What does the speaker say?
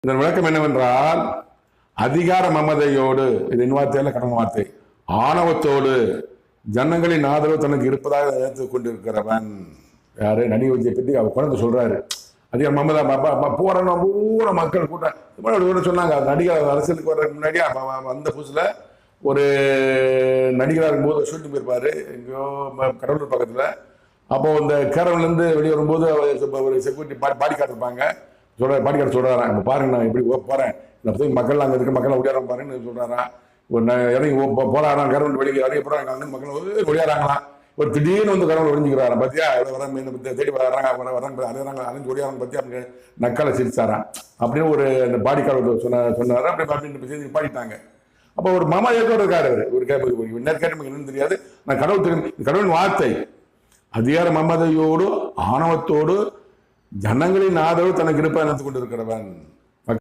இதன் விளக்கம் என்னவென்றால், அதிகார மமதையோடு, இது என் வார்த்தையில கடந்த வார்த்தை, ஆணவத்தோடு ஜனங்களின் ஆதரவு தனக்கு இருப்பதாக நினைத்துக் கொண்டிருக்கிறவன். யாரு? நடிகை விஜயை பற்றி அவர் குழந்தை சொல்றாரு. அதிகார மமதா போறாங்க பூரா மக்கள் கூட்டம் சொன்னாங்க. நடிகர் அரசியலுக்கு வர்றதுக்கு முன்னாடியே அந்த புதுசுல ஒரு நடிகராக இருக்கும்போது ஷூட்டிங் போயிருப்பாரு எங்கேயோ கடலூர் பக்கத்துல. அப்போ இந்த கேரவன்லேருந்து வெளியே வரும்போது ஒரு செக்யூரிட்டி பாடி கார்டு இருப்பாங்க. பாடி கார்டு சொல்றாராம், இப்போ பாருங்க நான் இப்படி போறேன், மக்கள் அங்கே இருக்க மக்கள் ஒடியாரம் பாருன்னு சொல்றாராம். ஒரு இறங்கி போறாராம், கேரவன் வெளியே இறங்கி போறாங்க, அங்கே மக்கள் ஒடியாராங்களாம். ஒரு திடீர்னு வந்து கடவுள் ஒழிஞ்சுக்கிறாராம். பத்தியா வர தேடி வராங்க அலைஞ்சு ஒடியாராங்க பத்தியா அப்படின்னு நக்கால சிரிச்சாராம். அப்படின்னு ஒரு அந்த பாடி கார்டு சொன்னாரா. அப்படி பாடிட்டாங்க. அப்போ ஒரு மாமா ஏற்றோடு இருக்காரு. ஒரு கேட்டு என்னன்னு தெரியாது. நான் கடவுளின் வார்த்தை, அதிகார மமதையோடு ஆணவத்தோடு ஜனங்களின் ஆதரவு தனக்கு இருப்பதை நினைத்துக் கொண்டிருக்கிறவன்.